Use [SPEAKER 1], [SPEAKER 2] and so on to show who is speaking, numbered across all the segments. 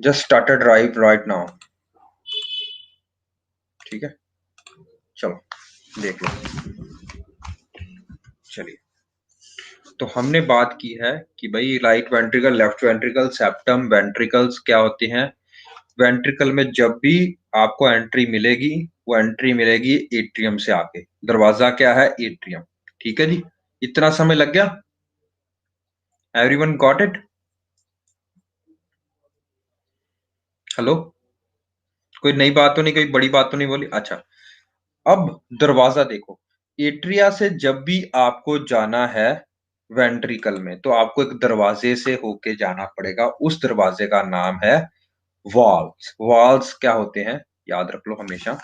[SPEAKER 1] Just started right now. ठीक है, चलो देख लो। चलिए, तो हमने बात की है कि भाई right ventricle, left ventricle, septum, ventricles क्या होते हैं। वेंट्रिकल में जब भी आपको एंट्री मिलेगी, वो एंट्री मिलेगी एट्रियम से आके। दरवाजा क्या है? एट्रियम। ठीक है जी, इतना समय लग गया? Everyone got it? हेलो, कोई नई बात तो नहीं, कोई बड़ी बात तो नहीं बोली? अच्छा, अब दरवाजा देखो। एट्रिया से जब भी आपको जाना है वेंट्रिकल में, तो आपको एक दरवाजे से होके जाना पड़ेगा। उस दरवाजे का नाम है वॉल्स। वॉल्स क्या होते हैं? याद रख लो हमेशा,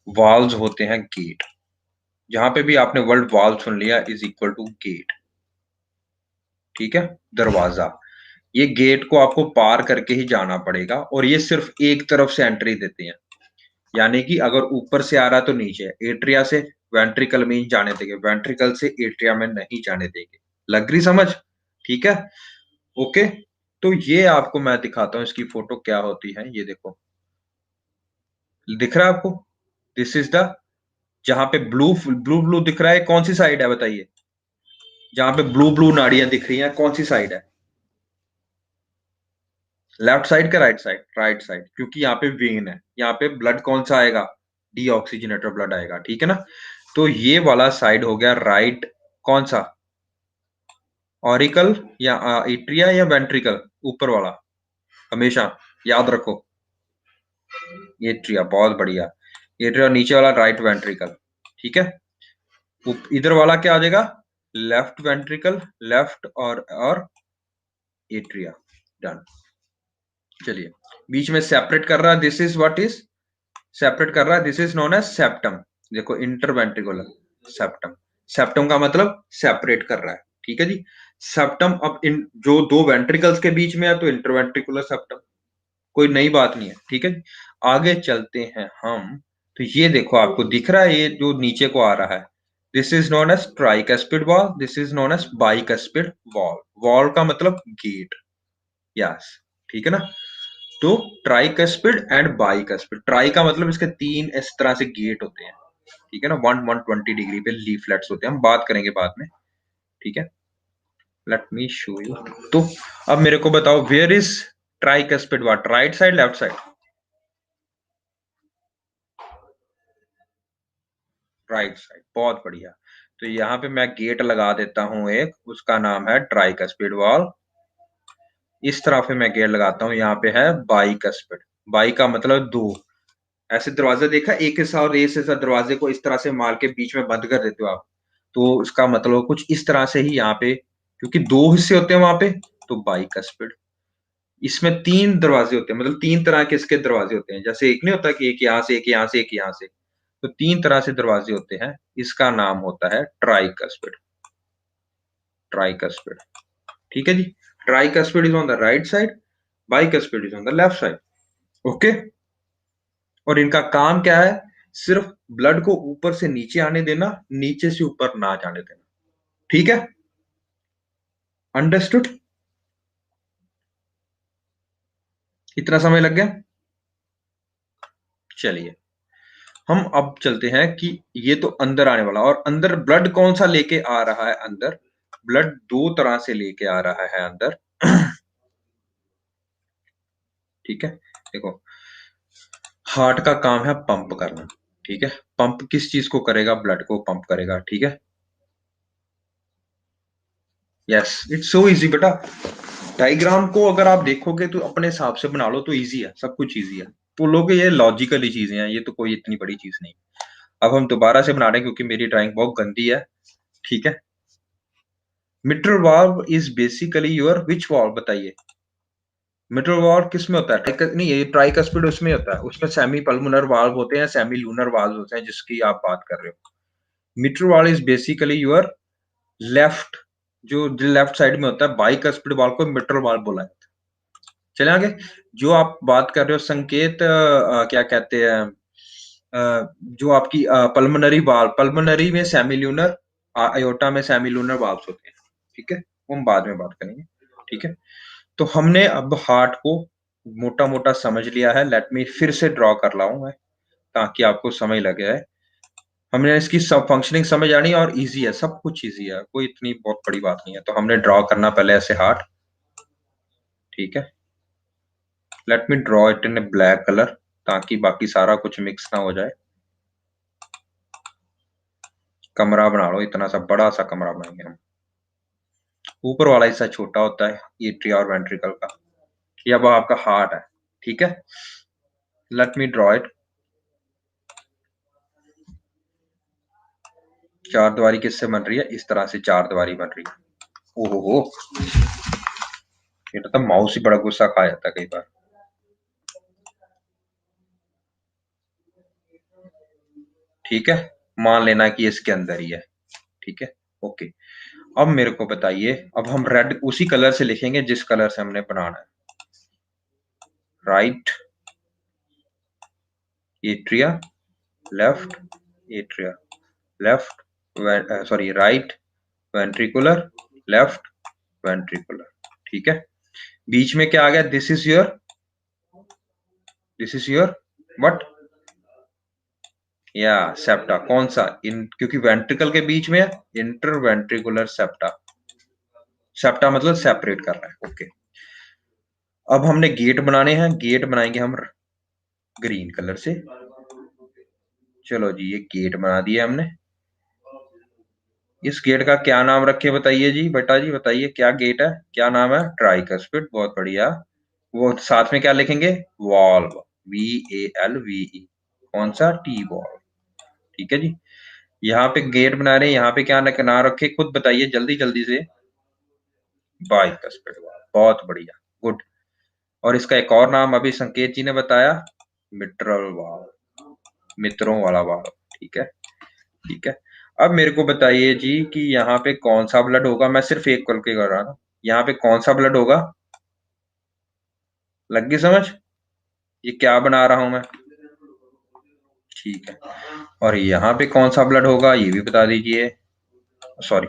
[SPEAKER 1] वॉल्स होते हैं गेट। जहां पे भी आपने वर्ड वॉल सुन लिया इज इक्वल टू गेट। ठीक है, दरवाजा। ये गेट को आपको पार करके ही जाना पड़ेगा, और ये सिर्फ एक तरफ से एंट्री देते हैं। यानी कि अगर ऊपर से आ रहा है तो नीचे, एट्रिया से वेंट्रिकल में ही जाने देंगे, वेंट्रिकल से एट्रिया में नहीं जाने देंगे। लग रही समझ? ठीक है, ओके। तो ये आपको मैं दिखाता हूं, इसकी फोटो क्या होती है। ये देखो, दिख रहा है आपको? दिस इज द, जहां पे ब्लू ब्लू ब्लू दिख रहा है, कौन सी साइड है बताइए? जहां पे ब्लू ब्लू नाड़ियां दिख रही हैं, कौन सी साइड है? लेफ्ट साइड का राइट साइड? राइट साइड, क्योंकि यहाँ पे वेन है। यहाँ पे ब्लड कौन सा आएगा? डीऑक्सीजनेटेड ब्लड आएगा। ठीक है ना? तो ये वाला साइड हो गया राइट। कौन सा? ऑरिकल या एट्रिया या वेंट्रिकल? ऊपर वाला हमेशा याद रखो, एट्रिया। बहुत बढ़िया, एट्रिया। नीचे वाला राइट वेंट्रिकल। ठीक है, इधर वाला क्या आ जाएगा? लेफ्ट वेंट्रिकल, लेफ्ट और एट्रिया। डन। चलिए, बीच में सेपरेट कर रहा है, this is what is separate कर रहा है, this is known as septum. देखो, इंटरवेंट्रिकुलर सेप्टम। सेप्टम का मतलब सेपरेट कर रहा है। ठीक है जी, सेप्टम। अब इन जो दो वेंट्रिकल्स के बीच में है तो इंटरवेंट्रिकुलर सेप्टम, कोई नई बात नहीं है। ठीक है, आगे चलते हैं हम। तो ये देखो, आपको दिख रहा है ये जो नीचे को आ रहा है, this is known as tricuspid valve, this is known as bicuspid valve. Valve का मतलब गेट। यस, ठीक है ना? तो ट्राइकस्पिड एंड बाइकस्पिड। ट्राई का मतलब इसके तीन इस तरह से गेट होते हैं। ठीक है ना? 120 डिग्री पे लीफलेट्स होते हैं, हम बात करेंगे बाद में। ठीक है, लेट मी शो यू। तो अब मेरे को बताओ, where is tricuspid valve? Right side, left side? Right side. बहुत बढ़िया। तो यहाँ पे मैं गेट लगा देता हूं एक, उसका नाम है ट्राइकस्पिड वॉल। इस तरह पे मैं गेट लगाता हूँ, यहाँ पे है बाइकस्पिड। बाई का मतलब दो। ऐसे दरवाजा देखा, एक हिस्सा और एक हिस्सा दरवाजे को इस तरह से मार के बीच में बंद कर देते हो आप, तो उसका मतलब कुछ इस तरह से ही यहाँ पे, क्योंकि दो हिस्से होते हैं वहां पे, तो बाइकस्पिड। इसमें तीन दरवाजे होते हैं, मतलब तीन तरह के इसके दरवाजे होते हैं। जैसे एक नहीं होता कि एक यहाँ से, एक यहाँ से, एक यहाँ से, तो तीन तरह से दरवाजे होते हैं। इसका नाम होता है ट्राइकस्पिड। ट्राइकस्पिड। ठीक है जी, tricuspid is on the right side, bicuspid is on the left side. Okay, और इनका काम क्या है? सिर्फ ब्लड को ऊपर से नीचे आने देना, नीचे से ऊपर ना जाने देना। ठीक है, अंडरस्टूड? इतना समय लग गया? चलिए, हम अब चलते हैं कि ये तो अंदर आने वाला, और अंदर ब्लड कौन सा लेके आ रहा है? अंदर ब्लड दो तरह से लेके आ रहा है अंदर। ठीक है, देखो, हार्ट का काम है पंप करना। ठीक है, पंप किस चीज को करेगा? ब्लड को पंप करेगा। ठीक है, यस, इट्स सो इजी बेटा। डायग्राम को अगर आप देखोगे तो अपने हिसाब से बना लो, तो इजी है, सब कुछ इजी है। तो लोग ये लॉजिकली चीजें हैं, ये तो कोई इतनी बड़ी चीज नहीं। अब हम दोबारा से बना रहे हैं क्योंकि मेरी ड्राइंग बहुत गंदी है। ठीक है, mitral valve is basically your which valve? बताइए, मिट्रल वाल्व किस में होता है? नहीं, ये ट्राइकस्पिड उसमें होता है, उसमें सेमी पल्मोनर वाल्व होते हैं, सेमी लूनर वाल्व होते हैं, जिसकी आप बात कर रहे हो। Mitral valve is basically your left, जो लेफ्ट साइड में होता है। बाइकस्पिड वाल्व को मिट्रल वाल्व बोला है। चले आगे। जो आप बात कर रहे हो संकेत, क्या कहते हैं, जो आपकी पल्मोनरी वाल्व, पल्मोनरी में सेमिल्यूनर, अयोटा में सेमिल्यूनर वाल्व्स होते हैं। ठीक है, वो हम बाद में बात करेंगे। ठीक है, तो हमने अब हार्ट को मोटा मोटा समझ लिया है, लेट मी फिर से ड्रॉ कर लाऊं मैं ताकि आपको समझ लगे है। हमने इसकी सब फंक्शनिंग समझ आनी और इजी है, सब कुछ इजी है, कोई इतनी बहुत बड़ी बात नहीं है। तो हमने ड्रॉ करना पहले ऐसे हार्ट, ठीक है। Let me draw it in A black colour ताकि बाकी सारा कुछ मिक्स ना हो जाए। कमरा बना लो, इतना सा बड़ा सा कमरा बनाएंगे हम। ऊपर वाला हिस्सा छोटा होता है एट्रिया और वेंट्रिकल का, ये अब आपका हार्ट है, ठीक है। Let me draw it. चार दीवारी किससे बन रही है? इस तरह से चार दीवारी बन रही है। ओहो हो, ये तो माउस ही बड़ा गुस्सा खा जाता है कई बार। ठीक है, मान लेना कि इसके अंदर ही है, ठीक है, ओके। अब मेरे को बताइए, अब हम रेड उसी कलर से लिखेंगे जिस कलर से हमने बनाना है। Right atria, left atria, left sorry right ventricular, left ventricular, ठीक है। बीच में क्या आ गया? This is your what? या सेप्टा। कौन सा? क्योंकि वेंट्रिकल के बीच में है, इंटरवेंट्रिकुलर सेप्टा। सेप्टा मतलब सेपरेट कर रहा है, ओके। अब हमने गेट बनाने हैं, गेट बनाएंगे हम ग्रीन कलर से। चलो जी, ये गेट बना दिया हमने। इस गेट का क्या नाम रखे बताइए जी, बेटा जी बताइए, क्या गेट है, क्या नाम है? ट्राइकस्पिड, बहुत बढ़िया। वो साथ में क्या लिखेंगे? Valve, VALVE। कौन सा? टी वॉल्व, ठीक है जी। यहाँ पे गेट बना रहे हैं, यहाँ पे क्या ना रखे, खुद बताइए जल्दी जल्दी से। बाइकस्पिड वॉल्व, बहुत बढ़िया, गुड। और इसका एक और नाम अभी संकेत जी ने बताया, मिट्रल वाल्व, मित्रों वाला वाल्व, ठीक है, ठीक है। अब मेरे को बताइए जी कि यहाँ पे कौन सा ब्लड होगा, मैं सिर्फ एक करके कर रहा था। यहाँ पे कौन सा ब्लड होगा? लग गई समझ? ये क्या बना रहा हूं मैं? ठीक है। और यहाँ पे कौन सा ब्लड होगा ये भी बता दीजिए। Sorry,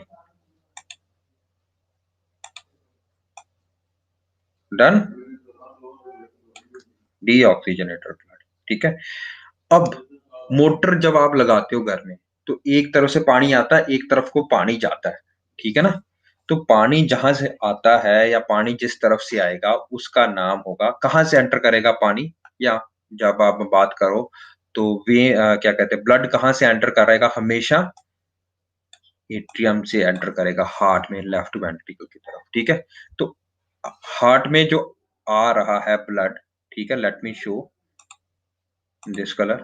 [SPEAKER 1] done. डीऑक्सीजनेटेड ब्लड, ठीक है। अब मोटर जब आप लगाते हो घर में, तो एक तरफ से पानी आता है, एक तरफ को पानी जाता है, ठीक है ना। तो पानी जहां से आता है या पानी जिस तरफ से आएगा उसका नाम होगा, कहां से एंटर करेगा पानी, या जब आप बात करो तो वे क्या कहते हैं, ब्लड कहां से एंटर करेगा? हमेशा एट्रियम से एंटर करेगा, हार्ट में, लेफ्ट वेंट्रिकल की तरफ, ठीक है। तो हार्ट में जो आ रहा है ब्लड, ठीक है, let me show this colour,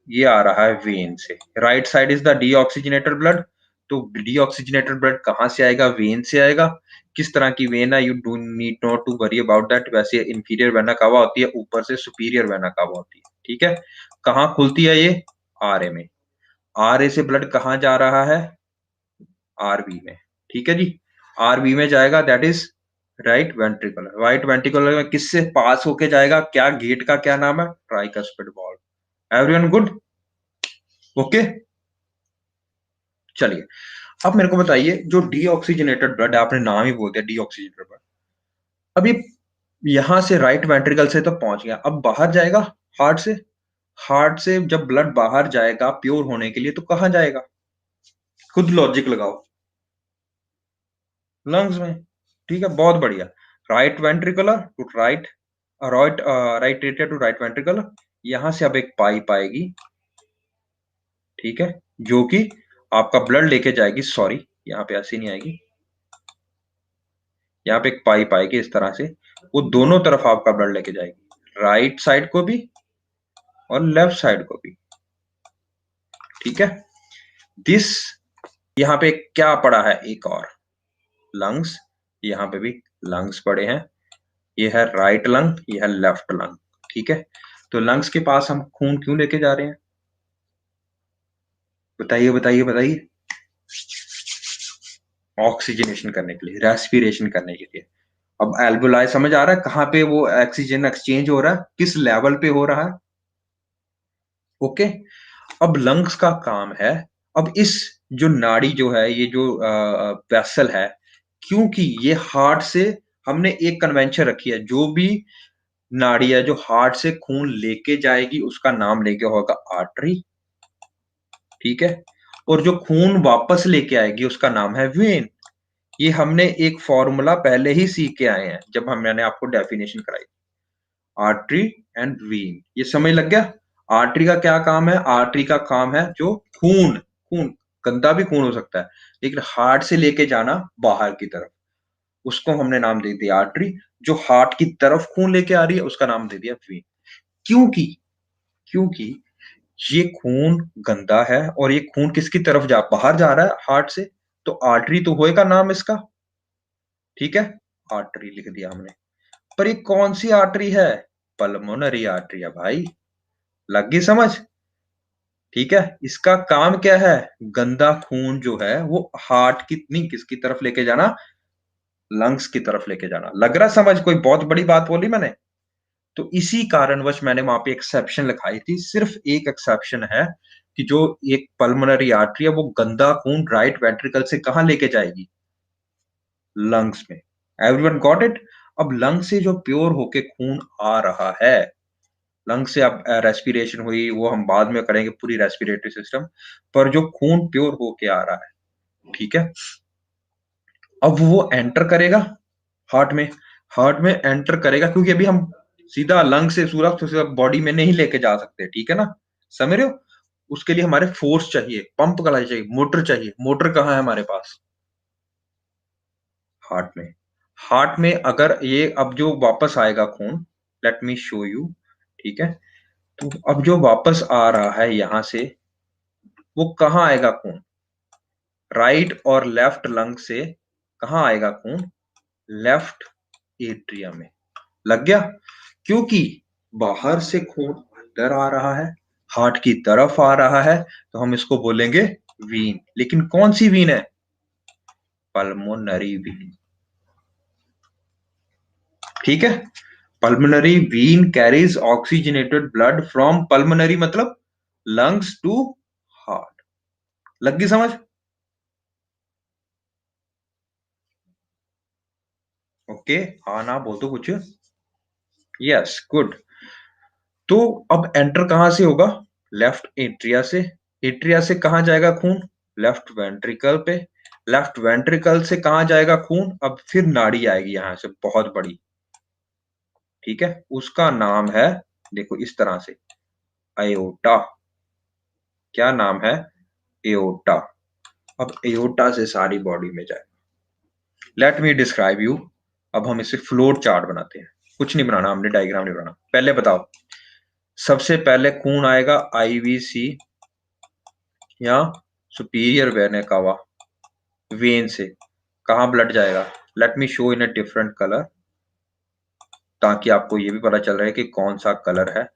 [SPEAKER 1] ये आ रहा है वेन से। Right side is the deoxygenated blood. तो डीऑक्सीजनेटेड ब्लड कहां से आएगा? वेन से आएगा। किस तरह की वेन है? You do need not to worry about that. वैसे इंफीरियर वेना कावा होती है, ऊपर से सुपीरियर वेना कावा होती है, ठीक है। कहां खुलती है ये? आरए में। आरए से ब्लड कहां जा रहा है? आरबी में, ठीक है जी। आरबी में जाएगा, that is right ventricular. Right ventricular में किससे पास होके जाएगा? क्या गेट का क्या नाम है? Tricuspid valve. Everyone good? Okay, चलिए। अब मेरे को बताइए, जो डीऑक्सीजनेटेड ब्लड है, आपने नाम ही बोल दिया डीऑक्सीजनेटेड ब्लड, अब ये यहां से राइट वेंट्रिकल से तो पहुंच गया, अब बाहर जाएगा हार्ट से। हार्ट से जब ब्लड बाहर जाएगा प्योर होने के लिए, तो कहां जाएगा? खुद लॉजिक लगाओ। लंग्स में, ठीक है, बहुत बढ़िया। Right ventricular to right, right right atria to right ventricular. यहां से अब एक पाइप आएगी, ठीक है, जो कि आपका ब्लड लेके जाएगी। सॉरी, यहाँ पे ऐसी नहीं आएगी, यहाँ पे एक पाइप आएगी इस तरह से, वो दोनों तरफ आपका ब्लड लेके जाएगी, राइट साइड को भी और लेफ्ट साइड को भी, ठीक है। दिस, यहाँ पे क्या पड़ा है? एक और लंग्स, यहाँ पे भी लंग्स पड़े हैं। ये है राइट लंग, ये है लेफ्ट लंग, ठीक है। तो लंग्स के पास हम खून क्यों लेके जा रहे हैं? बताइए बताइए बताइए। ऑक्सीजनेशन करने के लिए, रेस्पिरेशन करने के लिए। अब एल्वुलाई समझ आ रहा है कहाँ पे वो ऑक्सीजन एक्सचेंज हो रहा है, किस लेवल पे हो रहा है? ओके। अब लंग्स का काम है, अब इस जो नाड़ी जो है, ये जो वेसल है, क्योंकि ये हार्ट से हमने एक कन्वेंशन रखी है, जो भी नाड़ी है जो हार्ट से खून लेके जाएगी उसका नाम लेके होगा आर्टरी, ठीक है। और जो खून वापस लेके आएगी उसका नाम है वेन। ये हमने एक फॉर्मूला पहले ही सीख के आए हैं जब मैंने आपको डेफिनेशन कराई, आर्टरी एंड वेन। ये समझ लग गया। आर्टरी का क्या काम है? आर्टरी का काम है जो खून खून गंदा भी खून हो सकता है लेकिन हार्ट से लेके जाना बाहर की तरफ, उसको हमने नाम दे दिया आर्टरी। जो हार्ट की तरफ खून लेके आ रही है उसका नाम दे दिया वेन। क्योंकि क्योंकि ये खून गंदा है और ये खून किसकी तरफ बाहर जा रहा है हार्ट से, तो आर्टरी तो होएगा नाम इसका, ठीक है। आर्टरी लिख दिया हमने। पर ये कौन सी आर्टरी है? पल्मोनरी आर्टरी है भाई। लग गई समझ? ठीक है। इसका काम क्या है? गंदा खून जो है वो हार्ट की नहीं, किसकी तरफ लेके जाना? लंग्स की तरफ लेके जाना। लग रहा समझ? कोई बहुत बड़ी बात बोली मैंने? तो इसी कारणवश मैंने वहां पे एक्सेप्शन लिखाई थी। सिर्फ एक एक्सेप्शन है कि जो एक पल्मोनरी आर्टरी है वो गंदा खून राइट वेंट्रिकल से कहां लेके जाएगी? लंग्स में। Everyone got it? अब लंग से जो प्योर होके खून आ रहा है, लंग से अब रेस्पिरेशन हुई वो हम बाद में करेंगे पूरी रेस्पिरेटरी सिस्टम, पर जो खून प्योर होके आ रहा है, ठीक है। अब वो एंटर करेगा हार्ट में। हार्ट में एंटर करेगा क्योंकि अभी हम सीधा लंग से सीधा बॉडी में नहीं लेके जा सकते, ठीक है ना? समझ रहे हो? उसके लिए हमारे फोर्स चाहिए, पंप कलाई चाहिए, मोटर चाहिए। मोटर कहाँ है हमारे पास? हार्ट में। हार्ट में अगर ये अब जो वापस आएगा खून, लेट मी शो यू, ठीक है। तो अब जो वापस आ रहा है यहां से, वो कहाँ आएगा खून? राइट और लेफ्ट लंग से कहाँ आएगा खून? लेफ्ट एट्रिया में। लग गया? क्योंकि बाहर से खून अंदर आ रहा है, हार्ट की तरफ आ रहा है, तो हम इसको बोलेंगे वीन। लेकिन कौन सी वीन है? पल्मोनरी वीन, ठीक है। Pulmonary Wien carries oxygenated blood from pulmonary मतलब लंग्स टू हार्ट। लग गई समझ? ओके, हाँ ना बोल दो कुछ। Yes, good. तो अब एंटर कहां से होगा? लेफ्ट एट्रिया से। एट्रिया से कहां जाएगा खून? लेफ्ट वेंट्रिकल पे। लेफ्ट वेंट्रिकल से कहां जाएगा खून? अब फिर नाड़ी आएगी यहां से बहुत बड़ी, ठीक है। उसका नाम है, देखो इस तरह से, एओर्टा। क्या नाम है? एओर्टा। अब एओर्टा से सारी बॉडी में जाए। Let me describe you. अब हम इसे फ्लोर चार्ट बनाते हैं। कुछ नहीं बनाना हमने, डायग्राम नहीं बनाना। पहले बताओ, सबसे पहले खून आएगा आईवीसी या सुपीरियर वेना कावा वेन से। कहां ब्लड जाएगा? Let me show in a different colour, ताकि आपको ये भी पता चल रहा है कि कौन सा कलर है।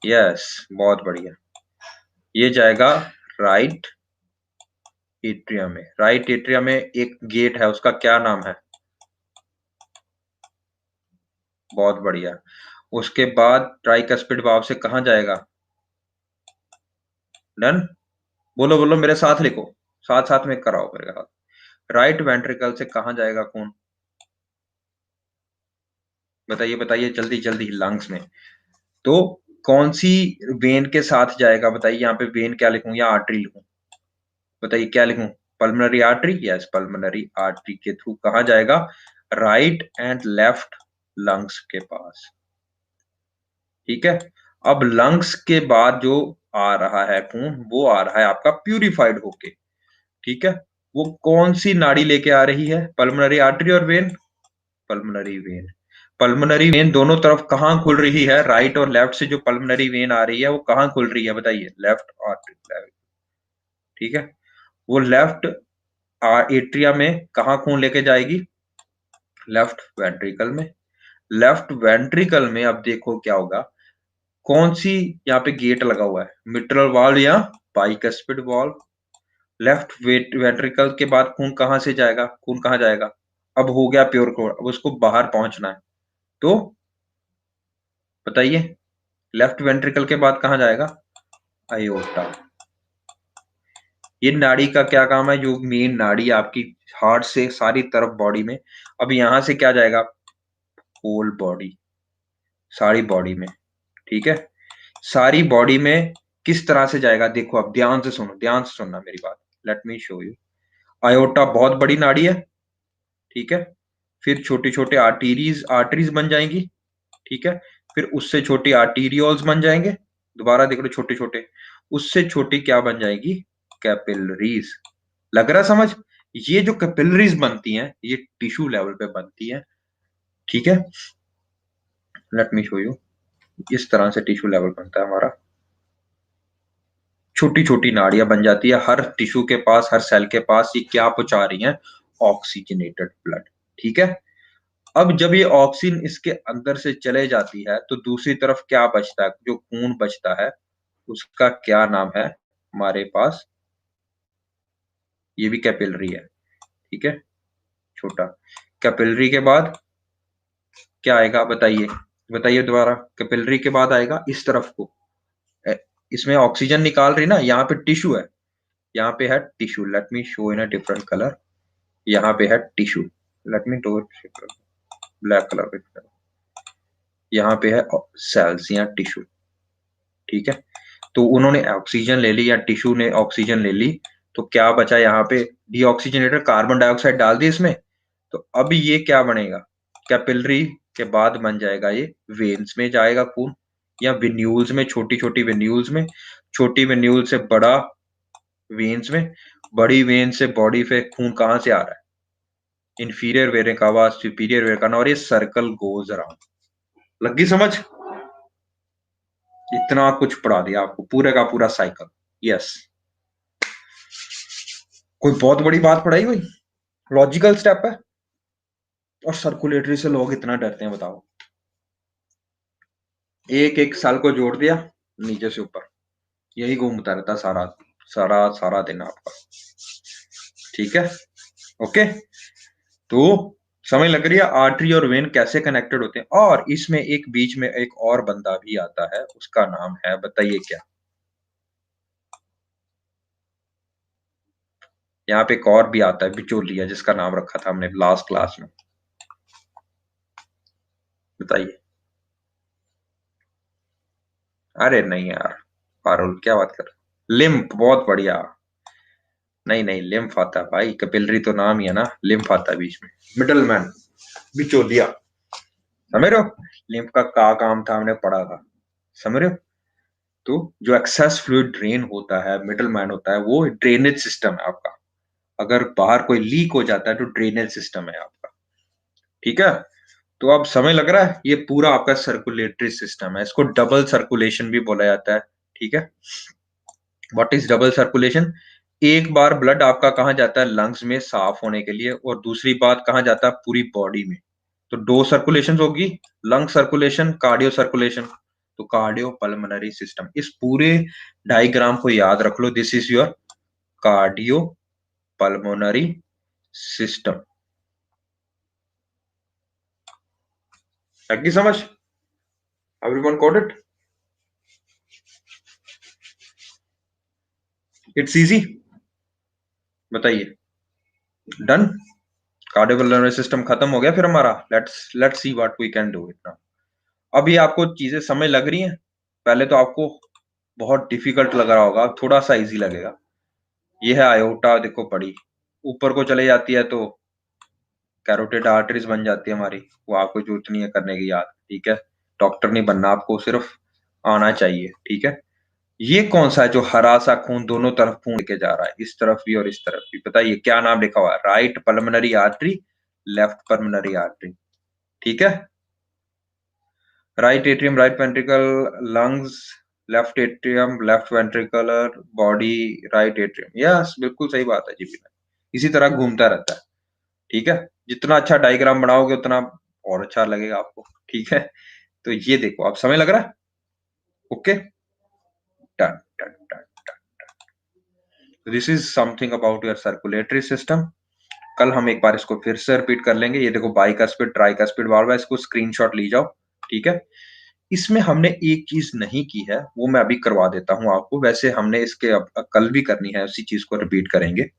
[SPEAKER 1] यस, बहुत बढ़िया। ये जाएगा राइट एट्रिया में। राइट एट्रिया में एक गेट है, उसका क्या नाम है? बहुत बढ़िया। उसके बाद ट्राइकस्पिड वाल्व से कहां जाएगा? डन। बोलो बोलो, मेरे साथ लिखो, साथ साथ में कराओ मेरे साथ। राइट वेंट्रिकल से कहां जाएगा खून? बताइए बताइए, जल्दी जल्दी। लंग्स में। तो कौन सी वेन के साथ जाएगा? बताइए। यहाँ पे वेन क्या लिखूं या आर्टरी लिखूं? बताइए क्या लिखूं? Pulmonary artery. Yes, pulmonary artery के थ्रू कहां जाएगा? राइट एंड लेफ्ट लंग्स के पास, ठीक है। अब लंग्स के बाद जो आ रहा है खून, वो आ रहा है आपका प्यूरिफाइड होके, ठीक है। वो कौन सी नाड़ी लेके आ रही है? पल्मोनरी आर्टरी और when. Pulmonary vein. Pulmonary vein दोनों तरफ कहां खुल रही है? राइट और लेफ्ट से जो पल्मोनरी वेन आ रही है वो कहां खुल रही है? बताइए। लेफ्ट आर्टरी, ठीक है। वो लेफ्ट एट्रिया में कहां खून लेके जाएगी? लेफ्ट वेंट्रिकल में। लेफ्ट वेंट्रिकल में अब देखो क्या होगा। कौन सी यहाँ पे गेट लगा हुआ है? मिट्रल वाल्व या बाइकस्पिड वाल्व। लेफ्ट वेंट्रिकल के बाद खून कहां से जाएगा? खून कहां जाएगा? अब हो गया प्योर कोर, अब उसको बाहर पहुंचना है, तो बताइए। लेफ्ट वेंट्रिकल के बाद कहां जाएगा? अयोटा। ये नाड़ी का क्या काम है? जो मेन नाड़ी आपकी हार्ट से सारी तरफ बॉडी में, अब यहां से क्या जाएगा? होल बॉडी, सारी बॉडी में, ठीक है। सारी बॉडी में किस तरह से जाएगा देखो, अब ध्यान से सुनो, ध्यान से सुनना मेरी बात। Let me show you. Iota बहुत बड़ी नाड़ी है, ठीक है। फिर छोटे छोटे आर्टरीज बन जाएंगी, ठीक है। फिर उससे छोटी आर्टीरियोल्स बन जाएंगे, दोबारा देख लो छोटे छोटे। उससे छोटी क्या बन जाएगी, कैपिलरीज। लग रहा समझ? ये जो कैपिलरीज बनती हैं ये टिश्यू लेवल पे बनती हैं, ठीक है। Let me show you. इस तरह से टिश्यू लेवल बनता है हमारा। छोटी छोटी नाड़ियां बन जाती है हर टिश्यू के पास, हर सेल के पास। ये क्या पहुंचा रही हैं, ऑक्सीजनेटेड ब्लड, ठीक है। अब जब ये ऑक्सीजन इसके अंदर से चले जाती है तो दूसरी तरफ क्या बचता है, जो खून बचता है उसका क्या नाम है हमारे पास, ये भी कैपिलरी है, ठीक है। छोटा कैपिलरी के बाद क्या आएगा बताइए, बताइए दोबारा। कैपिलरी के बाद आएगा इस तरफ को, इसमें ऑक्सीजन निकाल रही ना, यहाँ पे टिश्यू है, यहाँ पे है tissue. Let me show in a different colour. यहाँ पे है tissue, let me do black colour. यहाँ पे है सेल्स या टिश्यू, ठीक है। तो उन्होंने ऑक्सीजन ले ली या टिश्यू ने ऑक्सीजन ले ली, तो क्या बचा यहाँ पे, डीऑक्सीजनेटेड कार्बन डाइऑक्साइड डाल दी इसमें। तो अब ये क्या बनेगा, कैपिलरी के बाद बन जाएगा ये वेन्स में जाएगा खून, या वेन्यूल्स में, छोटी छोटी वेन्यूल्स में, छोटी वेन्यूल से बड़ा वेन्स में, बड़ी वेन से बॉडी पे खून कहां से आ रहा है, इंफीरियर वेरे कावा, सुपीरियर वेरे कावा, और ये सर्कल गोज अराउंड। लगी समझ? इतना कुछ पढ़ा दिया आपको, पूरे का पूरा साइकिल। यस, कोई बहुत बड़ी बात पढ़ाई हुई, लॉजिकल स्टेप है। और सर्कुलेटरी से लोग इतना डरते हैं बताओ। एक एक साल को जोड़ दिया नीचे से ऊपर, यही घूमता रहता सारा सारा सारा दिन आपका, ठीक है। ओके, तो समझ लग रही है आर्टरी और वेन कैसे कनेक्टेड होते हैं। और इसमें एक बीच में एक और बंदा भी आता है, उसका नाम है, बताइए क्या। यहाँ पे एक और भी आता है बिचौलिया, जिसका नाम रखा था हमने लास्ट क्लास में, बताइए। अरे नहीं यार पारुल, क्या बात कर रहे, लिम्फ, बहुत बढ़िया। नहीं नहीं, लिम्फ आता है भाई, कैपिलरी तो नाम ही है ना, लिम्फ आता है बीच में, मिडल मैन, बिचौलिया, समझ रहे हो। लिम्फ का क्या काम था हमने पढ़ा था, समझ रहे हो। तो जो एक्सेस फ्लूइड ड्रेन होता है, मिडल मैन होता है, वो ड्रेनेज सिस्टम है आपका। अगर बाहर कोई लीक हो जाता है तो ड्रेनेज सिस्टम है आपका, ठीक है। तो अब समय लग रहा है, ये पूरा आपका सर्कुलेटरी सिस्टम है, इसको डबल सर्कुलेशन भी बोला जाता है, ठीक है। व्हाट इज डबल सर्कुलेशन, एक बार ब्लड आपका कहाँ जाता है, लंग्स में साफ होने के लिए, और दूसरी बात कहाँ जाता है, पूरी बॉडी में। तो दो सर्कुलेशन होगी, लंग सर्कुलेशन, कार्डियो सर्कुलेशन। तो कार्डियो पल्मोनरी सिस्टम, इस पूरे डायग्राम को याद रख लो, this is your cardio pulmonary system. लगी समझ, everyone got it, it's easy, बताइए। डन, कार्डियोपल्मोनरी सिस्टम खत्म हो गया फिर हमारा। Let's see what we can do it now. अभी आपको चीजें समझ लग रही हैं, पहले तो आपको बहुत डिफिकल्ट लग रहा होगा, थोड़ा सा इजी लगेगा। ये है आयोटा, देखो पड़ी, ऊपर को चले जाती है तो कैरोटिड आर्टरीज बन जाती है हमारी, वो आपको जरूरत नहीं है करने की याद, ठीक है। डॉक्टर नहीं बनना आपको, सिर्फ आना चाहिए, ठीक है। ये कौन सा है जो हरा सा खून दोनों तरफ खून लेके जा रहा है, इस तरफ भी और इस तरफ भी, बताइए क्या नाम लिखा हुआ है, right pulmonary artery, left pulmonary artery, ठीक है। Right atrium right ventricle, lungs left atrium left ventricular, body right atrium, yes बिल्कुल सही बात है जी बिना, इसी तरह घूमता रहता है, ठीक है। जितना अच्छा डायग्राम बनाओगे उतना और अच्छा लगेगा आपको, ठीक है। तो ये देखो, आप समय लग रहा है, okay, done done done. This is something about your circulatory system. कल हम एक बार इसको फिर से रिपीट कर लेंगे। ये देखो बाइकस्पिड ट्राइकस्पिड वाल्व है, इसको स्क्रीनशॉट ली जाओ, ठीक है। इसमें हमने एक चीज नहीं की है, वो मैं अभी करवा देता हूं आपको, वैसे हमने इसके कल भी करनी है, उसी चीज को रिपीट करेंगे,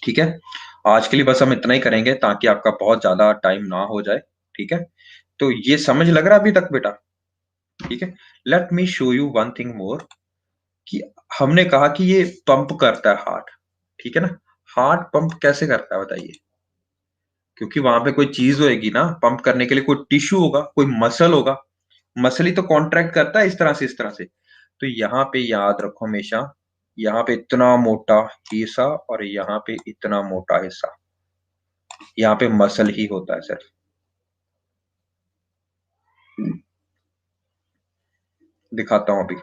[SPEAKER 1] ठीक है। आज के लिए बस हम इतना ही करेंगे ताकि आपका बहुत ज्यादा टाइम ना हो जाए, ठीक है। तो ये समझ लग रहा है अभी तक बेटा? ठीक है। Let me show you one thing more, कि हमने कहा कि ये पंप करता है हार्ट, ठीक है ना? हार्ट पंप कैसे करता है बताइए? क्योंकि वहां पे कोई चीज होगी ना पंप करने के लिए, कोई टिश्यू होगा, कोई मसल होगा, मसल ही तो कॉन्ट्रैक्ट करता है इस तरह से, इस तरह से। तो यहाँ पे याद रखो हमेशा, यहाँ पे इतना मोटा हिस्सा और यहाँ पे इतना मोटा हिस्सा, यहाँ पे मसल ही होता है सिर्फ। दिखाता हूं अभी,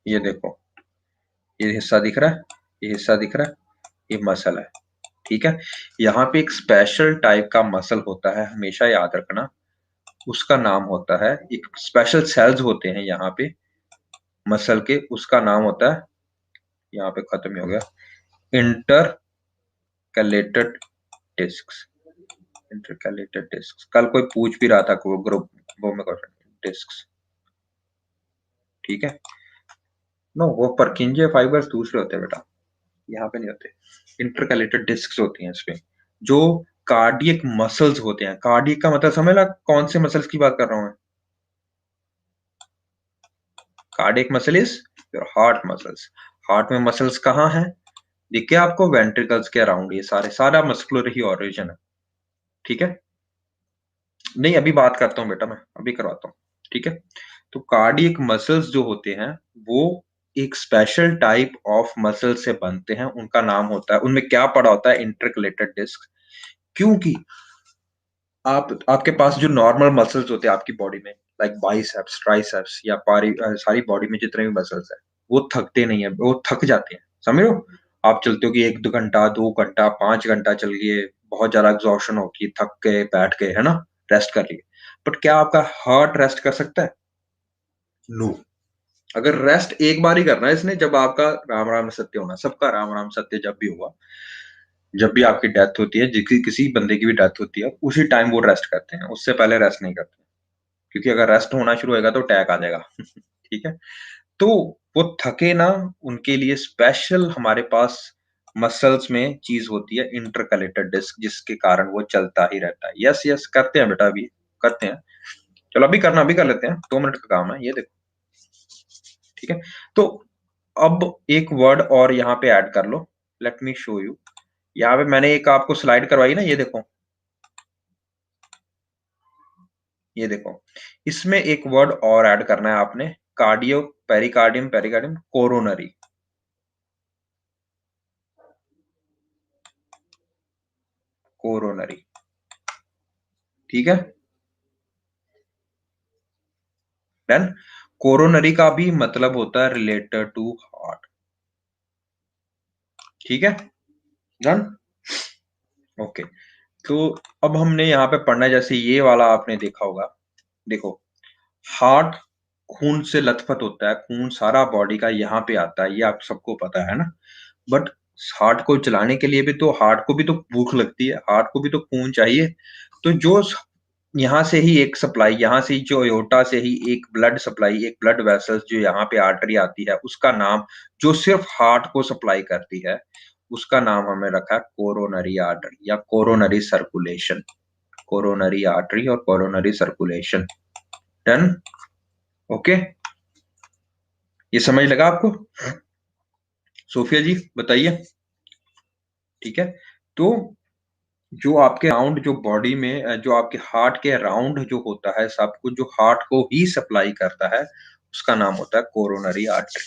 [SPEAKER 1] ये देखो, ये हिस्सा दिख रहा है, ये हिस्सा दिख रहा है, ये मसल है, ठीक है। यहाँ पे एक स्पेशल टाइप का मसल होता है, हमेशा याद रखना। उसका नाम होता है, एक स्पेशल सेल्स होते हैं यहाँ पे मसल के, उसका नाम होता है, यहाँ पे खत्म ही हो गया, इंटरकैलेटेड डिस्क। इंटरकैलेटेड डिस्क, कल कोई पूछ भी रहा था ग्रुप वो में डिस्क, ठीक है। नो, वो परकिंजे फाइबर्स दूसरे होते हैं बेटा, यहाँ पे नहीं होते। इंटरकैलेटेड डिस्क होती हैं इसमें, जो कार्डियक मसल्स होते हैं। कार्डियक का मतलब समझ ला कौन से मसल्स की बात कर रहा हूं मैं? Cardiac muscle is your heart muscles. Heart में मसल्स कहाँ हैं? दिखे आपको वेंट्रिकल्स के अराउंड, ये सारे सारा मस्कुलर ही ऑरिजिन है, ठीक है। नहीं अभी बात करता हूँ बेटा, मैं अभी करवाता हूँ, ठीक है। तो कार्डियक मसल्स जो होते हैं वो एक स्पेशल टाइप ऑफ मसल से बनते हैं, उनका नाम होता है, उनमें क्या पड़ा होता है, इंटरकलेटेड डिस्क। क्योंकि आपके पास जो नॉर्मल मसल्स होते हैं आपकी बॉडी में, लाइक बाइसेप्स, ट्राइसेप्स या सारी बॉडी में जितने भी मसल्स है, वो थकते नहीं है, वो थक जाते हैं, समझ रहे हो? आप चलते हो कि 1-2 घंटा, 2 घंटा, 5 घंटा चल गए, बहुत ज्यादा एग्जॉशन होगी, थक गए, बैठ गए, है ना, रेस्ट कर लिए। बट क्या आपका हार्ट रेस्ट कर सकता है? नो। अगर रेस्ट एक बार ही करना है इसने, जब आपका राम राम सत्य होना, सबका राम राम सत्य जब भी हुआ, जब भी आपकी डेथ होती है, किसी बंदे की भी डेथ होती है, उसी टाइम वो रेस्ट करते हैं, उससे पहले रेस्ट नहीं करते। क्योंकि अगर रेस्ट होना शुरू होगा तो अटैक आ जाएगा। ठीक है। तो वो थके ना, उनके लिए स्पेशल हमारे पास मसल्स में चीज होती है, इंटरकलेटेड डिस्क, जिसके कारण वो चलता ही रहता है। यस यस करते हैं बेटा, अभी करते हैं। चलो अभी करना, अभी कर लेते हैं, 2 मिनट का काम है, ये देखो, ठीक है। तो अब एक वर्ड और यहाँ पे ऐड कर लो, लेट मी शो यू। यहाँ पे मैंने एक आपको स्लाइड करवाई ना, ये देखो, ये देखो, इसमें एक वर्ड और ऐड करना है आपने, cardio, pericardium, pericardium, coronary. Coronary, ठीक है। डन। कोरोनरी का भी मतलब होता है रिलेटेड टू हार्ट, ठीक है। डन। ओके। तो अब हमने यहाँ पे पढ़ना है, जैसे ये वाला आपने देखा होगा, देखो, हार्ट खून से लथपथ होता है, खून सारा बॉडी का यहाँ पे आता है, ये आप सबको पता है ना। बट हार्ट को चलाने के लिए भी तो, हार्ट को भी तो भूख लगती है, हार्ट को भी तो खून चाहिए। तो जो यहाँ से ही एक सप्लाई, यहाँ से ही जो अयोटा से ही एक ब्लड सप्लाई, एक ब्लड वेसल्स जो यहाँ पे आर्टरी आती है, उसका नाम, जो सिर्फ हार्ट को सप्लाई करती है, उसका नाम हमने रखा है कोरोनरी आर्टरी या कोरोनरी सर्कुलेशन। कोरोनरी आर्टरी और कोरोनरी सर्कुलेशन। डन। ओके। ये समझ लगा आपको? सोफिया जी बताइए, ठीक है। तो जो आपके राउंड, जो बॉडी में जो आपके हार्ट के राउंड जो होता है सब कुछ, जो हार्ट को ही सप्लाई करता है, उसका नाम होता है कोरोनरी आर्टरी,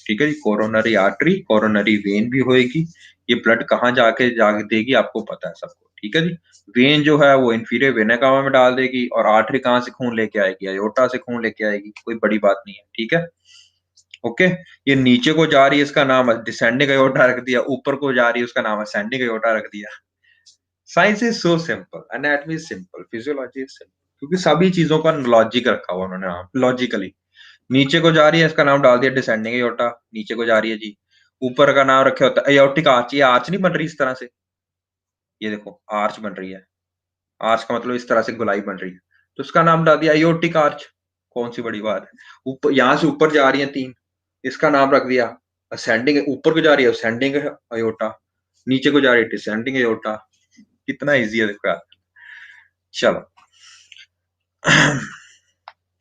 [SPEAKER 1] ठीक है जी। कोरोनरी आर्टरी, कोरोनरी वेन भी होएगी, ये ब्लड कहाँ जाके जाके देगी आपको पता है सबको, ठीक है जी। वेन जो है वो इंफीरियर वेना कावा में डाल देगी, और आर्टरी कहाँ से खून लेके आएगी? अयोटा से खून लेके आएगी, कोई बड़ी बात नहीं है, ठीक है। ओके। ये नीचे को जा रही है, इसका नाम डिसेंडिंग अयोटा रख दिया, ऊपर को जा रही है, उसका नाम असेंडिंग अयोटा रख दिया। Science is so simple, anatomy is simple, physiology is simple, क्योंकि सभी चीजों का लॉजिक रखा हुआ उन्होंने, नाम लॉजिकली। नीचे को जा रही है, इसका नाम डाल दिया डिसेंडिंग एयोटा, नीचे को जा रही है जी। ऊपर का नाम रखे होता है एयोटिक आर्च, ये आर्च नहीं बन रही इस तरह से, ये देखो आर्च बन रही है, आर्च का मतलब इस तरह से गोलाई बन रही है, तो उसका नाम डाल दिया एयोटिक आर्च। कौन सी बड़ी बात है? ऊपर, यहां से ऊपर जा रही है 3, इसका नाम रख दिया असेंडिंग, ऊपर को जा रही है असेंडिंग अयोटा, नीचे को जा रही है डिसेंडिंग एयोटा। कितना इजी है देखो यार। चलो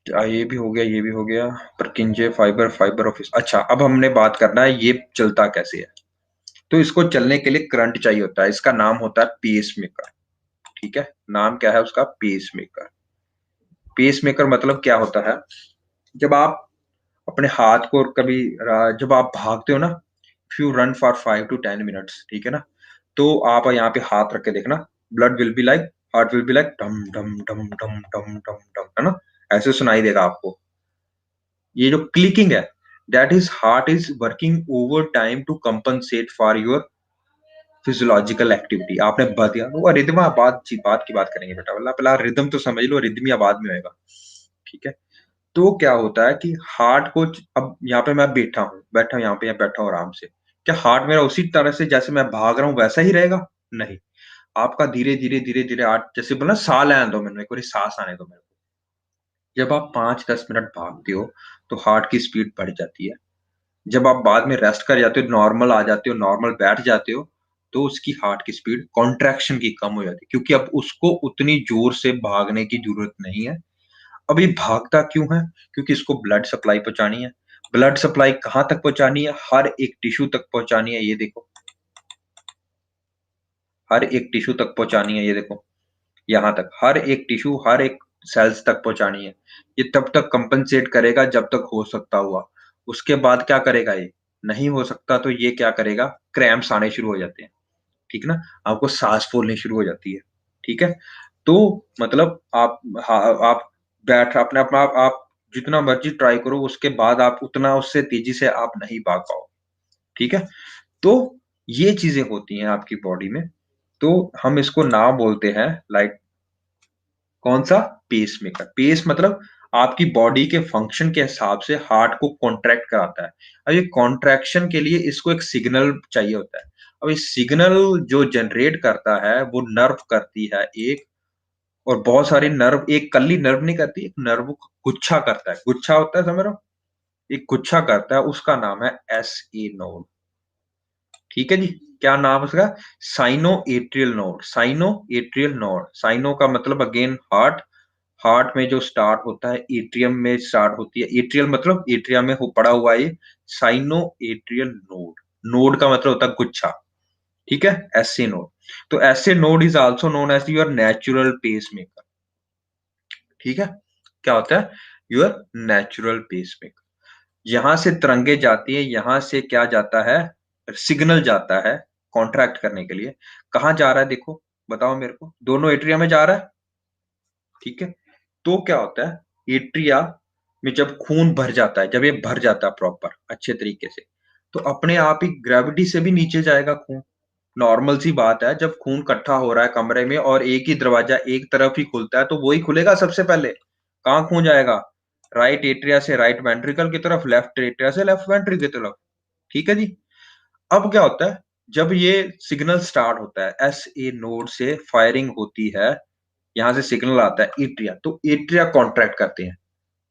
[SPEAKER 1] ये भी हो गया, ये भी हो गया। परकिंजे फाइबर, फाइबर ऑफिस। अच्छा, अब हमने बात करना है ये चलता कैसे है। तो इसको चलने के लिए करंट चाहिए होता है, इसका नाम होता है पेस मेकर। ठीक है, नाम क्या है उसका? Pace maker. पेस मेकर मतलब क्या होता है? जब आप अपने हाथ को कभी जब आप भागते हो ना, if you run for 5 to 10 minutes, ठीक है ना, तो आप यहाँ पे हाथ रख के देखना, blood will be like, heart will be like डम डम डम डम डम डम डम, है ना? ऐसे सुनाई देगा आपको। ये जो क्लिकिंग है, that is heart is working over time to compensate for your physiological activity. आपने बता दिया वो रिदम, बात की बात करेंगे बेटा, मतलब पहला रिदम तो समझ लो, रिदमिया बाद में होएगा। ठीक है, तो क्या होता है कि हार्ट को अब यहाँ पे मैं बैठा हूँ यहाँ पे, बैठा हूँ आराम से, क्या हार्ट मेरा उसी तरह से जैसे मैं भाग रहा हूँ वैसा ही रहेगा? नहीं, आपका धीरे धीरे धीरे धीरे हार्ट, जैसे बोला साह लेने दो मैंने, एक बार सांस आने दो मेरे को। जब आप 5-10 मिनट भागते हो तो हार्ट की स्पीड बढ़ जाती है। जब आप बाद में रेस्ट कर जाते हो, नॉर्मल आ जाते हो, नॉर्मल बैठ जाते हो, तो उसकी हार्ट की स्पीड कॉन्ट्रैक्शन की कम हो जाती है, क्योंकि अब उसको उतनी जोर से भागने की जरूरत नहीं है। अब ये भागता क्यों है? क्योंकि इसको ब्लड सप्लाई पहुंचानी है। ब्लड सप्लाई कहां तक पहुंचानी है? हर एक टिश्यू तक पहुंचानी है। ये देखो, हर एक टिश्यू तक पहुंचानी है। ये देखो, यहाँ तक हर एक टिश्यू, हर एक सेल्स तक पहुंचानी है। ये तब तक कंपनसेट करेगा जब तक हो सकता हुआ। उसके बाद क्या करेगा? ये नहीं हो सकता तो ये क्या करेगा? क्रैम्प्स आने शुरू हो जाते हैं। ठीक ना? आपको सांस फूलनी शुरू हो जाती है। ठीक है, तो मतलब आप बैठ अपने अपना आप जितना मर्जी ट्राई करो, उसके बाद आप उतना उससे तेजी से आप नहीं भाग पाओ। ठीक है, तो ये चीजें होती हैं आपकी बॉडी में। तो हम इसको नाम बोलते हैं लाइक, कौन सा? Pace maker. पेस मतलब आपकी बॉडी के फंक्शन के हिसाब से हार्ट को कॉन्ट्रैक्ट कराता है। अब ये कॉन्ट्रैक्शन के लिए इसको एक सिग्नल चाहिए होता है। अब ये सिग्नल जो जनरेट करता है वो नर्व करती है एक, और बहुत सारी नर्व, एक कल्ली नर्व नहीं करती, एक नर्व को गुच्छा करता है। गुच्छा होता है, समझ रहे हो? एक गुच्छा करता है, उसका नाम है एस ए नोड। ठीक है जी, क्या नाम है उसका? Sino atrial node. Sino atrial node, sino का मतलब अगेन हार्ट। हार्ट में जो स्टार्ट होता है एट्रियम में स्टार्ट होती है। एट्रियल मतलब एट्रिया में हो पड़ा हुआ है। साइनो एट्रियल नोड, नोड का मतलब होता है गुच्छा। ठीक है, एसए नोड। तो SA node is also known as your natural pacemaker. ठीक है, क्या होता है? Your natural pacemaker. यहां से तरंगे जाती है, यहां से क्या जाता है? सिग्नल जाता है कॉन्ट्रैक्ट करने के लिए। कहां जा रहा है देखो, बताओ मेरे को, दोनों एट्रिया में जा रहा है। ठीक है, तो क्या होता है एट्रिया में जब खून भर जाता है, जब ये भर जाता है प्रॉपर अच्छे तरीके से, तो अपने आप ही ग्रेविटी से भी नीचे जाएगा खून। नॉर्मल सी बात है, जब खून इकट्ठा हो रहा है कमरे में और एक ही दरवाजा एक तरफ ही खुलता है, तो वही खुलेगा सबसे पहले। कहाँ खून जाएगा? राइट एट्रिया से राइट वेंट्रिकल की तरफ, लेफ्ट एट्रिया से लेफ्ट वेंट्रिकल की तरफ। ठीक है जी, अब क्या होता है? जब ये सिग्नल स्टार्ट होता है, एस ए नोड से फायरिंग होती है, यहां से सिग्नल आता है एट्रिया, तो एट्रिया कॉन्ट्रैक्ट करते हैं।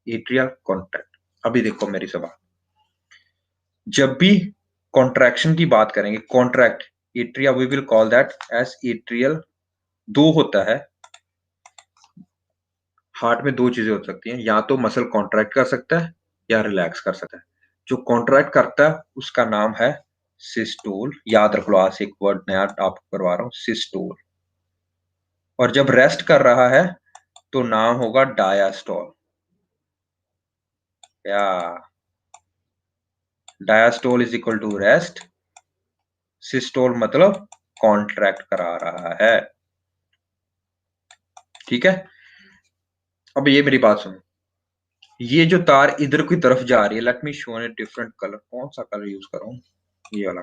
[SPEAKER 1] Atria contract. अभी देखो मेरी सभा, जब भी कॉन्ट्रैक्शन की बात करेंगे, contract atria, we will call that as atrial. दो होता है, हार्ट में दो चीजें हो सकती हैं, या तो मसल कॉन्ट्रैक्ट कर सकता है या रिलैक्स कर सकता है। जो कॉन्ट्रैक्ट करता है उसका नाम है सिस्टोल। याद रख लो, आज से एक वर्ड नया आपको करवा रहा हूं, सिस्टोल। और जब रेस्ट कर रहा है तो नाम होगा डायास्टोल। या diastole is equal to rest, systole मतलब कॉन्ट्रैक्ट करा रहा है। ठीक है, अब ये मेरी बात सुनो, ये जो तार इधर की तरफ जा रही है, let me show in different colour. कौन सा कलर यूज करूं? ये वाला।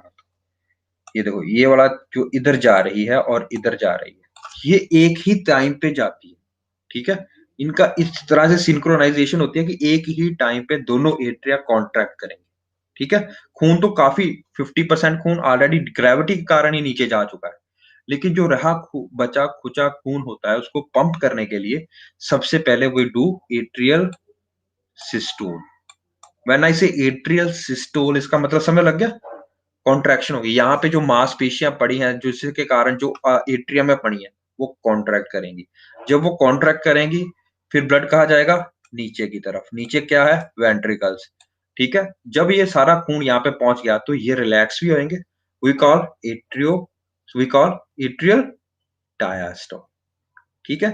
[SPEAKER 1] ये देखो, ये वाला जो इधर जा रही है और इधर जा रही है, ये एक ही टाइम पे जाती है। ठीक है, इनका इस तरह से सिंक्रोनाइजेशन होती है कि एक ही टाइम पे दोनों एट्रिया कॉन्ट्रैक्ट करेंगे। ठीक है, खून तो काफी 50% खून ऑलरेडी ग्रेविटी के कारण ही नीचे जा चुका है, लेकिन जो रहा बचा खुचा खून होता है, उसको पंप करने के लिए सबसे पहले we do atrial systole. When I say atrial systole, इसका मतलब समझ लग गया? कॉन्ट्रैक्शन होगी, यहाँ पे जो मांसपेशियां पड़ी हैं जिसके कारण जो एट्रियम में पड़ी हैं वो कॉन्ट्रैक्ट करेंगी। जब वो कॉन्ट्रैक्ट करेंगी फिर ब्लड कहाँ जाएगा, नीचे की तरफ। नीचे क्या है, वेंट्रिकल्स। ठीक है, जब ये सारा खून यहाँ पे पहुंच गया तो ये रिलैक्स भी होंगे। We call atrio we call atrial diastole. ठीक है,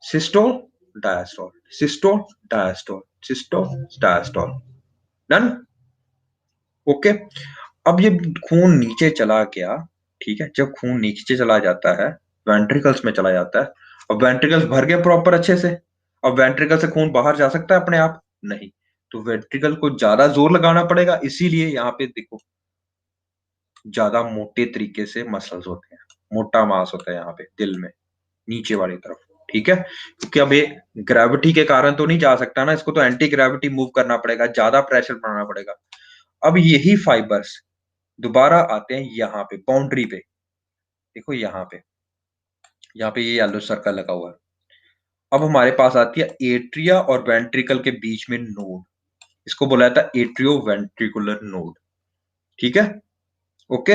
[SPEAKER 1] systole diastole, systole diastole, systole diastole. Done. Okay. अब ये खून नीचे चला गया। ठीक है, जब खून नीचे चला जाता है, वेंट्रिकल्स में चला जाता है। अब वेंट्रिकल्स भर गए प्रॉपर अच्छे से। अब वेंट्रिकल से खून बाहर जा सकता है अपने आप? नहीं। तो वेंट्रिकल को ज्यादा जोर लगाना पड़ेगा, इसीलिए यहाँ पे देखो ज्यादा मोटे तरीके से मसल्स होते हैं, मोटा मांस होता है यहाँ पे दिल में, नीचे वाली तरफ। ठीक है, क्योंकि अब ये ग्रेविटी के कारण तो नहीं जा सकता ना, इसको तो एंटी ग्रेविटी मूव करना पड़ेगा, ज्यादा प्रेशर बनाना पड़ेगा। अब यही फाइबर्स दोबारा आते हैं यहाँ पे बाउंड्री पे। देखो यहाँ पे ये येलो सर्कल लगा हुआ है। अब हमारे पास आती है एट्रिया और वेंट्रिकल के बीच में नोड, इसको बोला जाता है एट्रियो वेंट्रिकुलर नोड। ठीक है, ओके।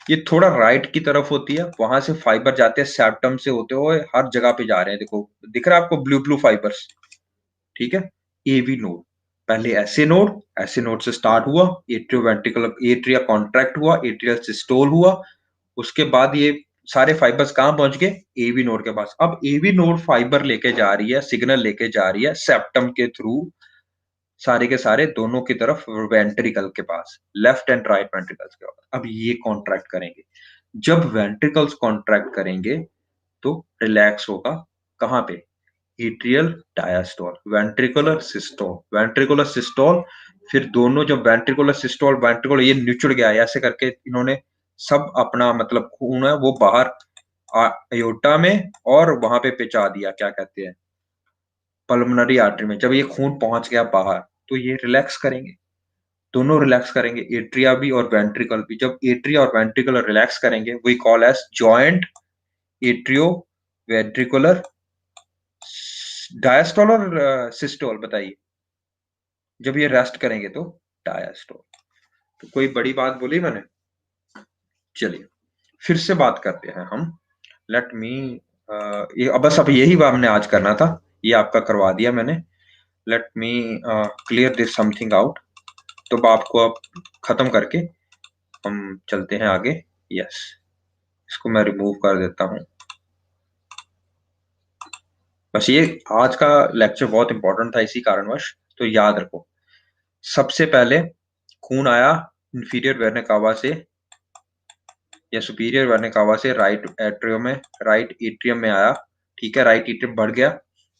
[SPEAKER 1] ये थोड़ा राइट की तरफ होती है, वहां से फाइबर जाते हैं सेप्टम से होते हुए हर जगह पे जा रहे हैं। देखो दिख रहा है आपको ब्लू ब्लू फाइबर्स। ठीक है, एवी नोड। पहले ऐसे नोड से स्टार्ट हुआ, एट्रियो वेंट्रिकल एट्रिया कॉन्ट्रैक्ट हुआ, एट्रियल सिस्टोल हुआ। उसके बाद ये सारे फाइबर्स कहां पहुंच गए, एवी नोड के पास। अब एवी नोड फाइबर लेके जा रही है, सिग्नल लेके जा रही है सेप्टम के थ्रू सारे के सारे दोनों की तरफ वेंट्रिकल के पास, लेफ्ट एंड राइट वेंट्रिकल्स के पास। अब ये कॉन्ट्रैक्ट करेंगे। जब वेंट्रिकल्स कॉन्ट्रैक्ट करेंगे तो रिलैक्स होगा कहां पे, एट्रियल डायस्टोल, वेंट्रिकुलर सिस्टोल। फिर दोनों जब वेंट्रिकुलर सिस्टोल वेंट्रिकुलर ये निचुड़ गया, ऐसे करके इन्होंने सब अपना मतलब खून है वो बाहर अयोटा में और वहां पे पिचा दिया, क्या कहते हैं, पल्मोनरी आर्टरी में। जब ये खून पहुंच गया बाहर तो ये रिलैक्स करेंगे, दोनों रिलैक्स करेंगे, एट्रिया भी और वेंट्रिकल भी। जब एट्रिया और वेंट्रिकल रिलैक्स करेंगे we call as joint atrio ventricular diastole और सिस्टोल। बताइए, जब ये रेस्ट करेंगे तो डायस्टोल। तो कोई बड़ी बात बोली मैंने? चलिए फिर से बात करते हैं हम। लेट मी ये बस अब यही बात हमने आज करना था, ये आपका करवा दिया मैंने। Let me clear this something out. तो आपको अब खत्म करके हम चलते हैं आगे। यस, इसको मैं रिमूव कर देता हूं। बस ये आज का लेक्चर बहुत इंपॉर्टेंट था इसी कारणवश, तो याद रखो। सबसे पहले खून आया इंफीरियर वेना कावा से या सुपीरियर वेना कावा से राइट एट्रियम में, राइट एट्रियम में आया। ठीक है, राइट एट्रियम बढ़ गया।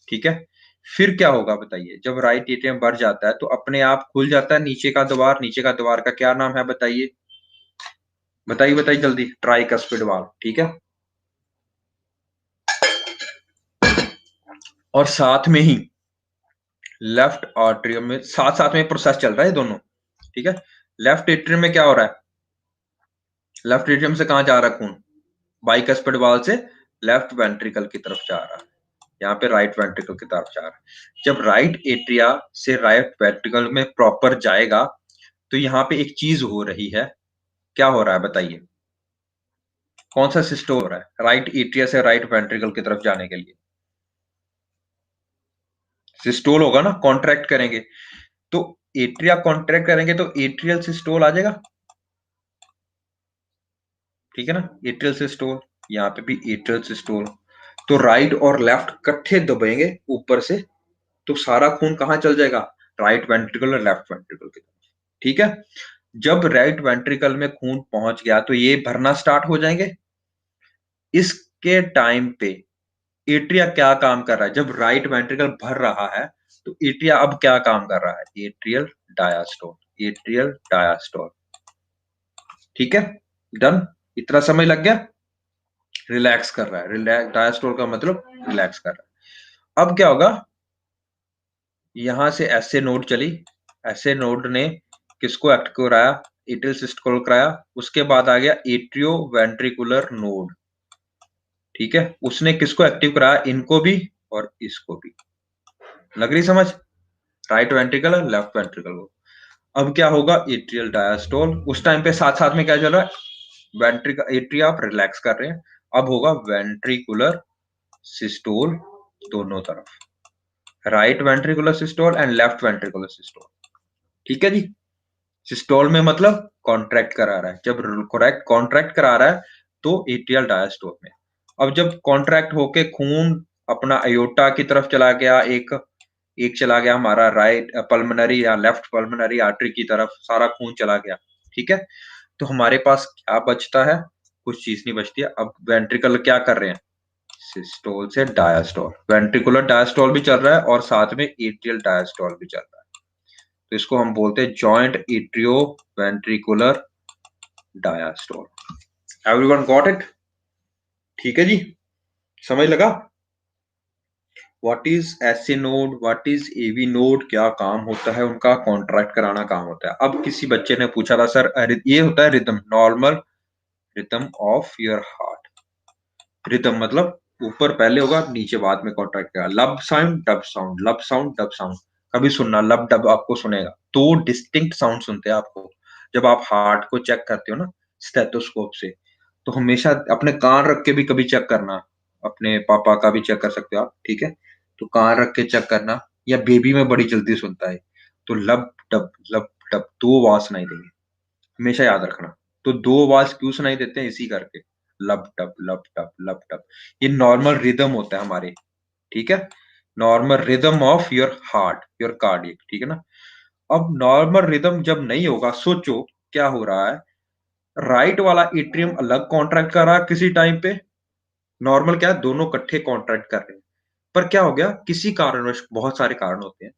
[SPEAKER 1] ठीक है, फिर क्या होगा बताइए, जब राइट एट्रियम बढ़ जाता है तो अपने आप खुल जाता है नीचे का द्वार। नीचे का द्वार का क्या नाम है बताइए, बताइए बताइए जल्दी, ट्राइकस्पिड वाल्व। ठीक है, और साथ में ही लेफ्ट आर्टरियम में साथ साथ में प्रोसेस चल रहा है दोनों। ठीक है, लेफ्ट एट्रियम में क्या हो रहा है, लेफ्ट एट्रियम से कहां जा रहा है खून, बाइकस्पिड वाल्व से लेफ्ट वेंट्रिकल की तरफ जा रहा है, यहाँ पे राइट वेंट्रिकल की तरफ जा रहा है। जब राइट एट्रिया से राइट वेंट्रिकल में प्रॉपर जाएगा तो यहाँ पे एक चीज हो रही है, क्या हो रहा है बताइए, कौन सा सिस्टम हो रहा है राइट एट्रिया से राइट वेंट्रिकल की तरफ जाने के लिए, सिस्टोल होगा ना, कॉन्ट्रैक्ट करेंगे तो एट्रिया कॉन्ट्रैक्ट करेंगे तो एट्रियल सिस्टोल आ जाएगा। ठीक है ना, एट्रियल सिस्टोल, यहाँ पे भी एट्रियल सिस्टोल। तो राइट और लेफ्ट इकट्ठे दबेंगे ऊपर से तो सारा खून कहां चल जाएगा, राइट वेंट्रिकल और लेफ्ट वेंट्रिकल की तरफ। ठीक है, जब राइट वेंट्रिकल में खून पहुंच गया तो ये भरना स्टार्ट हो जाएंगे। इसके टाइम पे एट्रिया क्या काम कर रहा है, जब राइट वेंट्रिकल भर रहा है तो एट्रिया अब क्या काम कर रहा है, एट्रियल डायस्टोल, एट्रियल डायस्टोल। ठीक है, डन। इतना समय लग गया, रिलैक्स कर रहा है, रिलैक्स डायस्टोल का मतलब रिलैक्स कर रहा है। अब क्या होगा, यहां से ऐसे नोड चली, ऐसे नोड ने किसको एक्ट कराया, एट्रियल सिस्टोल कराया। उसके बाद आ गया एट्रियो वेंट्रिकुलर नोड। ठीक है, उसने किसको एक्टिव कराया, इनको भी और इसको भी। लग रही समझ, राइट वेंट्रिकल और लेफ्ट वेंट्रिकल को। अब क्या होगा, एट्रियल डायस्टोल। उस टाइम पे साथ साथ में क्या चल रहा है, वेंट्रिकल एट्रिया आप रिलैक्स कर रहे हैं। अब होगा वेंट्रिकुलर सिस्टोल दोनों तरफ, right ventricular systole and left ventricular systole. ठीक है जी। सिस्टोल में मतलब कॉन्ट्रैक्ट करा रहा है, जब करेक्ट कॉन्ट्रैक्ट करा रहा है तो एट्रियल डायस्टोल में। अब जब कॉन्ट्रैक्ट होके खून अपना अयोटा की तरफ चला गया, एक एक चला गया हमारा राइट पल्मोनरी या लेफ्ट पल्मोनरी आर्टरी की तरफ, सारा खून चला गया। ठीक है, तो हमारे पास क्या बचता है? कुछ चीज नहीं बचती है। अब वेंट्रिकल क्या कर रहे हैं? सिस्टोल से डायस्टोल, वेंट्रिकुलर डायस्टोल भी चल रहा है और साथ में एट्रियल डायस्टोल भी चल रहा है। तो इसको हम बोलते हैं joint atrio ventricular diastole. Everyone got it? ठीक है जी, समझ लगा? What is SA node, what is AV node, क्या काम होता है उनका? कॉन्ट्रैक्ट कराना काम होता है। अब किसी बच्चे ने पूछा था सर ये होता है rhythm, normal rhythm of your heart. Rhythm मतलब ऊपर पहले होगा, नीचे बाद में कॉन्ट्रैक्ट करेगा। लब साउंड डब साउंड, लब साउंड डब साउंड। कभी सुनना लब डब आपको सुनेगा, दो डिस्टिंक्ट साउंड सुनते हैं आपको जब आप हार्ट को चेक करते हो ना स्टेथोस्कोप से। तो हमेशा अपने कान रख के भी कभी चेक करना, अपने पापा का भी चेक कर सकते हो आप। ठीक है, तो कान रख के चेक करना, या बेबी में बड़ी जल्दी सुनता है। तो लब डब दो आवाज सुनाई देंगे, हमेशा याद रखना। तो दो आवाज क्यों सुनाई देते हैं? इसी करके, लब डब लब डब लब डब। ये नॉर्मल रिदम होता है हमारे। ठीक है, normal rhythm of your heart, your cardiac. ठीक है ना? अब नॉर्मल रिदम जब नहीं होगा, सोचो क्या हो रहा है। राइट वाला एट्रियम अलग कॉन्ट्रैक्ट कर रहा है किसी टाइम पे, नॉर्मल क्या है, दोनों इकट्ठे कॉन्ट्रैक्ट कर रहे हैं। पर क्या हो गया, किसी कारणवश, बहुत सारे कारण होते हैं,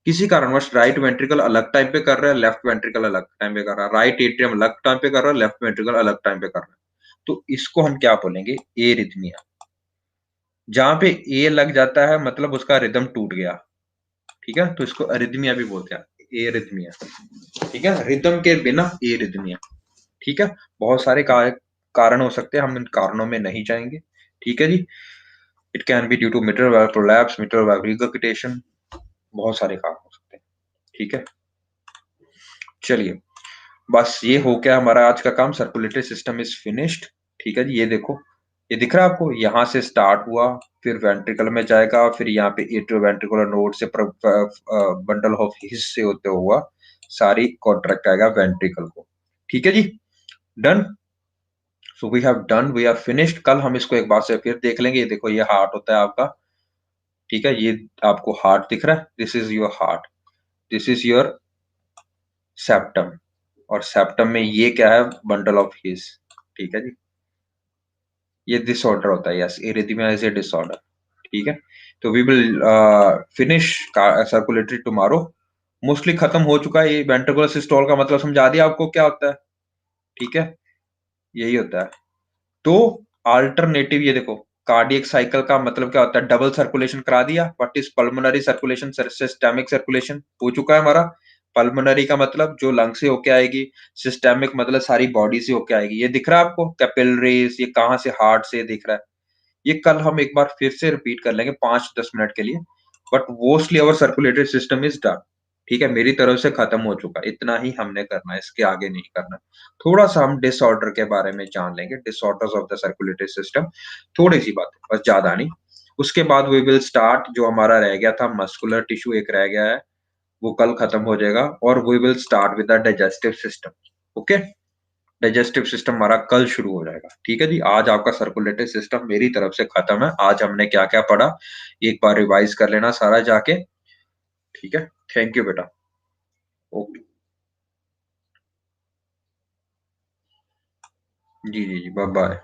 [SPEAKER 1] किसी कारणवश राइट वेंट्रिकल अलग टाइम पे कर रहा है, लेफ्ट वेंट्रिकल अलग टाइम पे कर रहा है, राइट एट्रियम अलग टाइम पे कर रहा है, लेफ्ट वेंट्रिकल अलग टाइम पे कर रहा है। तो इसको हम क्या बोलेंगे? एरिथमिया। जहां पे ए लग जाता है मतलब उसका रिदम टूट गया। ठीक है, तो इसको अरिथमिया भी बोलते हैं, एरिथमिया। ठीक है, रिदम के बिना एरिथमिया। ठीक है, बहुत सारे कारण हो सकते हैं, हम इन कारणों में नहीं जाएंगे। ठीक है जी। It can be due to mitral valve prolapse, mitral valve regurgitation, बहुत सारे कारण हो सकते हैं। ठीक है, चलिए, बस ये हो गया हमारा आज का काम। Circulatory system is finished. ठीक है जी, ये देखो, ये दिख रहा है आपको, यहाँ से स्टार्ट हुआ, फिर वेंट्रिकल में जाएगा, फिर यहाँ पे एट्रियोवेंट्रिकुलर नोड से बंडल ऑफ हिस से होते हुआ सारी कॉन्ट्रैक्ट आएगा वेंट्रिकल को। ठीक है जी, done. So we have done, we have finished. कल हम इसको एक बार से फिर देख लेंगे। ये देखो, ये हार्ट होता है आपका। ठीक है, ये आपको हार्ट दिख रहा है, this is your heart, this is your septum, और सेप्टम में ये क्या है? Bundle of His. ठीक है जी, ये डिसऑर्डर होता है। Yes, arrhythmia is a disorder. ठीक है, तो we will finish circulatory tomorrow. Mostly खत्म हो चुका है ये वेंट्रिकुलर सिस्टोल का मतलब समझा दिया आपको क्या होता है। ठीक है, यही होता है। तो अल्टरनेटिव, ये देखो, कार्डियक साइकिल का मतलब क्या होता है? डबल सर्कुलेशन करा दिया। What is pulmonary circulation? Systemic circulation हो चुका है हमारा। पल्मोनरी का मतलब जो लंग से होके आएगी, सिस्टेमिक मतलब सारी बॉडी से होके आएगी। ये दिख रहा है आपको कैपिलरीज, ये कहां से? हार्ट से दिख रहा है। ये कल हम एक बार फिर से रिपीट कर लेंगे 5-10 मिनट के लिए। But mostly our circulatory system is done. ठीक है, मेरी तरफ से खत्म हो चुका है, इतना ही हमने करना है, इसके आगे नहीं करना। थोड़ा सा हम डिसऑर्डर के बारे में जान लेंगे, disorders of the circulatory system, थोड़ी सी बात, बस ज्यादा नहीं। उसके बाद वी विल स्टार्ट, जो हमारा रह गया था मस्कुलर टिश्यू एक रह गया है, वो कल खत्म हो जाएगा, और we will start with the digestive system. Okay, digestive system हमारा कल शुरू हो जाएगा। ठीक है जी, आज आपका सर्कुलेटरी सिस्टम मेरी तरफ से खत्म है। आज हमने क्या क्या पढ़ा, एक बार रिवाइज कर लेना सारा जाके। ठीक है, थैंक यू बेटा। ओके, जी जी जी, बाय बाय।